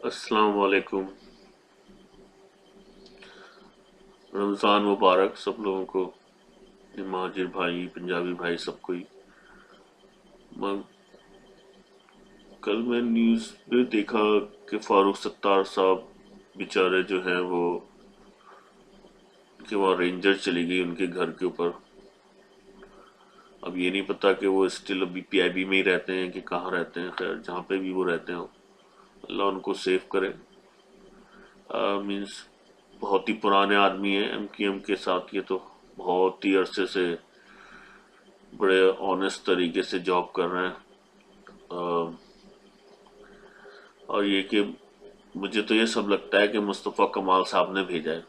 अस्सलाम वालेकुम। रमज़ान मुबारक सब लोगों को, महाजिर भाई, पंजाबी भाई, सबको ही। मैं कल मैं न्यूज़ पे देखा कि फारूक सत्तार साहब बेचारे जो हैं वो कि वहाँ रेंजर चली गई उनके घर के ऊपर। अब ये नहीं पता कि वो स्टिल अभी पीआईबी में ही रहते हैं कि कहाँ रहते हैं। खैर जहाँ पे भी वो रहते हो, अल्लाह उनको सेव करे। मीन्स बहुत ही पुराने आदमी हैं एमक्यूएम के साथ। ये तो बहुत ही अरसे से बड़े ऑनेस्ट तरीके से जॉब कर रहे हैं। और ये कि मुझे तो ये सब लगता है कि मुस्तफ़ा कमाल साहब ने भेजा है।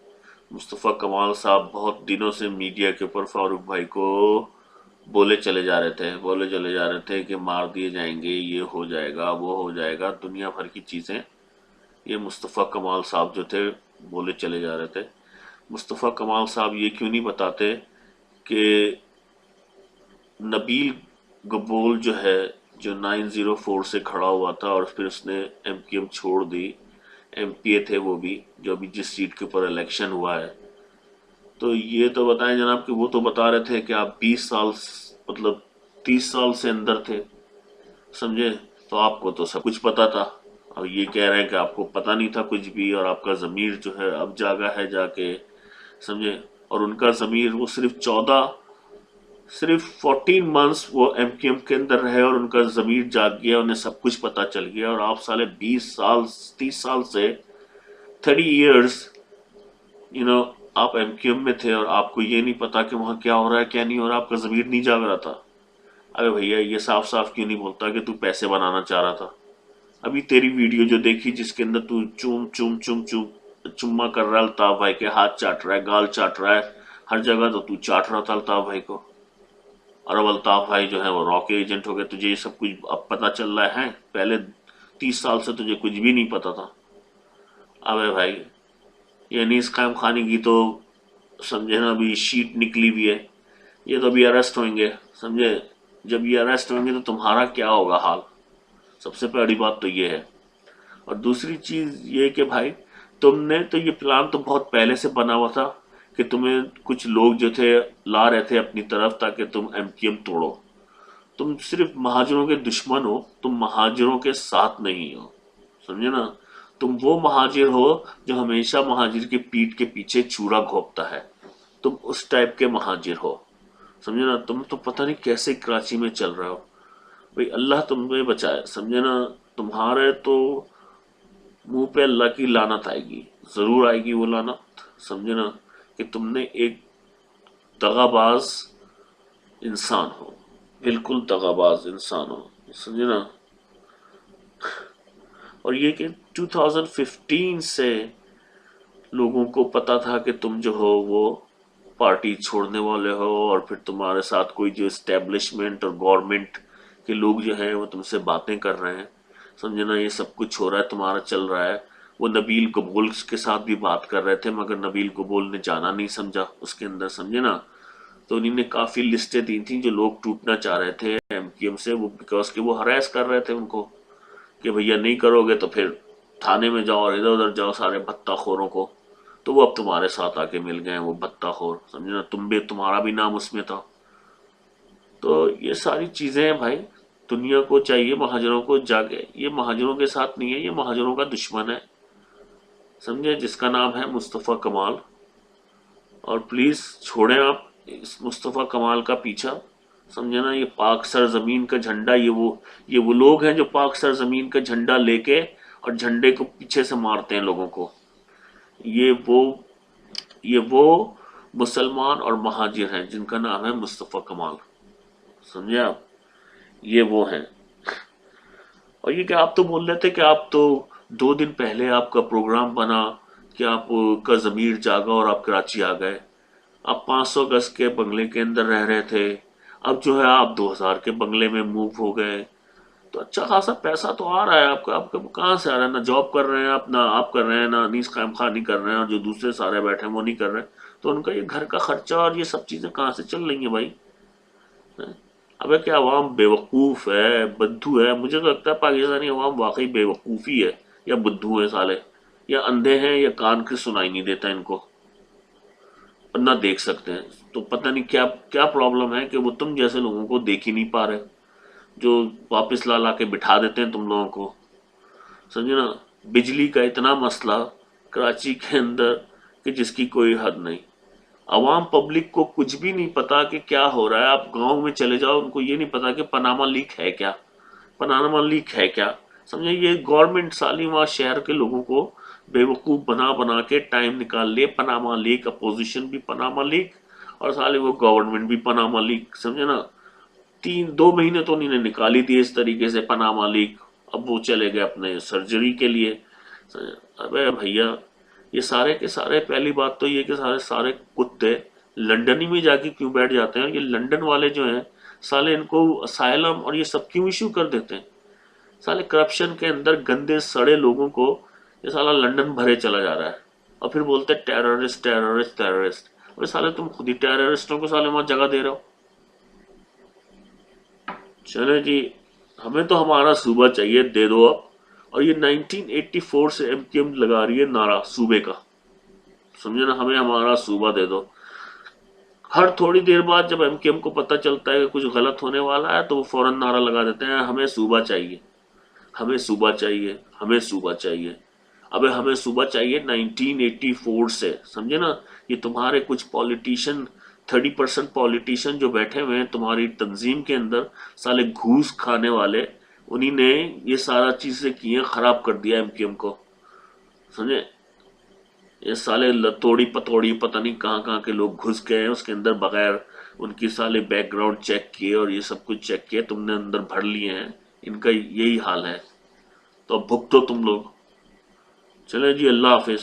मुस्तफ़ा कमाल साहब बहुत दिनों से मीडिया के ऊपर फारूक भाई को बोले चले जा रहे थे कि मार दिए जाएंगे, ये हो जाएगा, वो हो जाएगा, दुनिया भर की चीज़ें ये मुस्तफ़ा कमाल साहब जो थे बोले चले जा रहे थे। मुस्तफ़ा कमाल साहब ये क्यों नहीं बताते कि नबील गबोल जो है, जो 904 से खड़ा हुआ था और फिर उसने एमक्यूएम छोड़ दी, एमपीए थे वो भी, जो अभी जिस सीट के ऊपर इलेक्शन हुआ है, तो ये तो बताएं जनाब कि वो तो बता रहे थे कि आप 20 साल मतलब 30 साल से अंदर थे, समझे, तो आपको तो सब कुछ पता था। और ये कह रहे हैं कि आपको पता नहीं था कुछ भी, और आपका ज़मीर जो है अब जागा है जाके, समझे। और उनका ज़मीर वो सिर्फ 14 मंथ्स वो एमक्यूएम के अंदर रहे और उनका ज़मीर जाग गया, उन्हें सब कुछ पता चल गया। और आप साले 20 साल 30 साल से 30 इयर्स आप एमक्यूएम में थे और आपको ये नहीं पता कि वहाँ क्या हो रहा है क्या नहीं हो रहा, आपका ज़मीर नहीं जाग रहा था। अरे भैया ये साफ साफ क्यों नहीं बोलता कि तू पैसे बनाना चाह रहा था। अभी तेरी वीडियो जो देखी जिसके अंदर तू चूम चूम चूम चूम चुम्मा कर रहा है अल्ताफ भाई के, हाथ चाट रहा है, गाल चाट रहा है, हर जगह तो तू चाट रहा था अल्ताफ भाई को। और अब अल्ताफ भाई जो है वो रॉ के एजेंट हो गए, तुझे ये सब कुछ अब पता चल रहा है। पहले 30 साल से तुझे कुछ भी नहीं पता था। अबे भाई ये अनीस खाम खानी की तो समझे ना अभी शीट निकली भी है, ये तो अभी अरेस्ट होंगे, समझे। जब ये अरेस्ट होंगे तो तुम्हारा क्या होगा हाल, सबसे पहली बात तो ये है। और दूसरी चीज ये कि भाई तुमने तो ये प्लान तो बहुत पहले से बना हुआ था कि तुम्हें कुछ लोग जो थे ला रहे थे अपनी तरफ ताकि तुम एमक्यूएम तोड़ो। तुम सिर्फ महाजरों के दुश्मन हो, तुम महाजरों के साथ नहीं हो, समझे ना। तुम वो महाजिर हो जो हमेशा महाजिर की पीठ के पीछे चूड़ा घोंपता है, तुम उस टाइप के महाजिर हो, समझे ना। तुम तो पता नहीं कैसे कराची में चल रहे हो भाई, अल्लाह तुम्हें बचाए, समझे ना। तुम्हारे तो मुंह पे अल्लाह की लानत आएगी, जरूर आएगी वो लानत, समझे ना, कि तुमने एक दगाबाज इंसान हो, बिल्कुल दगाबाज इंसान हो, समझे ना। और ये कि 2015 से लोगों को पता था कि तुम जो हो वो पार्टी छोड़ने वाले हो, और फिर तुम्हारे साथ कोई जो इस्टेब्लिशमेंट और गवर्नमेंट के लोग जो हैं वो तुमसे बातें कर रहे हैं, समझे ना। ये सब कुछ हो रहा है, तुम्हारा चल रहा है। वो नबील कबूल के साथ भी बात कर रहे थे, मगर नबील कबूल ने जाना नहीं समझा उसके अंदर, समझे ना। तो उन्हीं ने काफ़ी लिस्टें दी थी जो लोग टूटना चाह रहे थे एमक्यूएम से, वो बिकॉज के वो हरास कर रहे थे उनको कि भैया नहीं करोगे तो फिर थाने में जाओ और इधर उधर जाओ सारे भत्ताखोरों को। तो वो अब तुम्हारे साथ आके मिल गए वो भत्ताखोर, समझे ना। तुम्हारा भी नाम उसमें था। तो ये सारी चीज़ें हैं भाई, दुनिया को चाहिए महाजरों को जागे। ये महाजरों के साथ नहीं है, ये महाजरों का दुश्मन है, समझे, जिसका नाम है मुस्तफ़ा कमाल। और प्लीज़ छोड़ें आप इस मुस्तफ़ा कमाल का पीछा, समझे ना। ये पाक सरजमीन का झंडा, ये वो लोग हैं जो पाक सरजमीन का झंडा लेके और झंडे को पीछे से मारते हैं लोगों को। ये वो ये वो मुसलमान और महाजिर हैं जिनका नाम है मुस्तफ़ा कमाल, समझे आप, ये वो हैं। और ये क्या आप तो बोल रहे थे कि आप तो 2 दिन पहले आपका प्रोग्राम बना कि आपका ज़मीर जागा और आप कराची आ गए। आप 500 गज के बंगले के अंदर रह रहे थे, अब जो है आप 2000 के बंगले में मूव हो गए। तो अच्छा खासा पैसा तो आ रहा है आपका, आपका कहाँ से आ रहा है? ना जॉब कर रहे हैं आप, ना आप कर रहे हैं, ना अनीस खाम खानी कर रहे हैं, और जो दूसरे सारे बैठे हैं वो नहीं कर रहे हैं। तो उनका ये घर का खर्चा और ये सब चीज़ें कहाँ से चल रही हैं भाई? अबे क्या अवाम बेवकूफ़ है, बद्दू है? मुझे तो लगता है पाकिस्तानी अवाम वाकई बेवकूफ़ी है या बुद्धू हैं साले, या अंधे हैं, या कान के सुनाई नहीं देता इनको और ना देख सकते हैं। तो पता नहीं क्या क्या प्रॉब्लम है कि वो तुम जैसे लोगों को देख ही नहीं पा रहे, जो वापस ला ला के बिठा देते हैं तुम लोगों को, समझे ना। बिजली का इतना मसला कराची के अंदर कि जिसकी कोई हद नहीं। अवाम पब्लिक को कुछ भी नहीं पता कि क्या हो रहा है। आप गांव में चले जाओ, उनको ये नहीं पता कि पनामा लीक है क्या, पनामा लीक है क्या, समझे। ये गवर्नमेंट साली वहाँ शहर के लोगों को बेवकूफ़ बना बना के टाइम निकाल लिए। पनामा लीक, अपोजिशन भी पनामा लीक, और साले वो गवर्नमेंट भी पनामा लीक, समझे ना। 2 महीने तो उन्होंने निकाली थी इस तरीके से पनामा लीक। अब वो चले गए अपने सर्जरी के लिए। अबे भैया, ये सारे के सारे, पहली बात तो ये कि सारे सारे कुत्ते लंदन ही में जाके क्यों बैठ जाते हैं। ये लंदन वाले जो हैं साले, इनको असाइलम और ये सब क्यों इशू कर देते हैं। साले करप्शन के अंदर गंदे सड़े लोगों को ये साला लंदन भरे चला जा रहा है, और फिर बोलते हैं टेररिस्ट टेररिस्ट टेररिस्ट। अरे साले, तुम खुद ही टेररिस्टों को साले वहां जगह दे रहे हो। चले जी, हमें तो हमारा सूबा चाहिए, दे दो अब। और ये 1984 से एमकेएम लगा रही है नारा सूबे का, समझे ना, हमें हमारा सूबा दे दो। हर थोड़ी देर बाद जब एमकेएम को पता चलता है कि कुछ गलत होने वाला है, तो वो फौरन नारा लगा देते हैं, हमें सूबा चाहिए, हमें सूबा चाहिए, हमें सूबा चाहिए। अबे हमें सूबा चाहिए 1984 से, समझे ना। ये तुम्हारे कुछ पॉलिटिशियन, 30% पॉलिटिशियन जो बैठे हुए हैं तुम्हारी तंजीम के अंदर, साले घूस खाने वाले, उन्हीं ने ये सारा चीजें की हैं, खराब कर दिया एमकेएम को, समझे। ये साले लतोड़ी पतोड़ी पता नहीं कहाँ कहाँ के लोग घुस गए हैं उसके अंदर, बगैर उनकी साले बैकग्राउंड चेक किए और ये सब कुछ चेक किए तुमने अंदर भर लिए हैं। इनका यही हाल है, तो अब भुगतो तुम लोग। चले जी, अल्लाह हाफिज।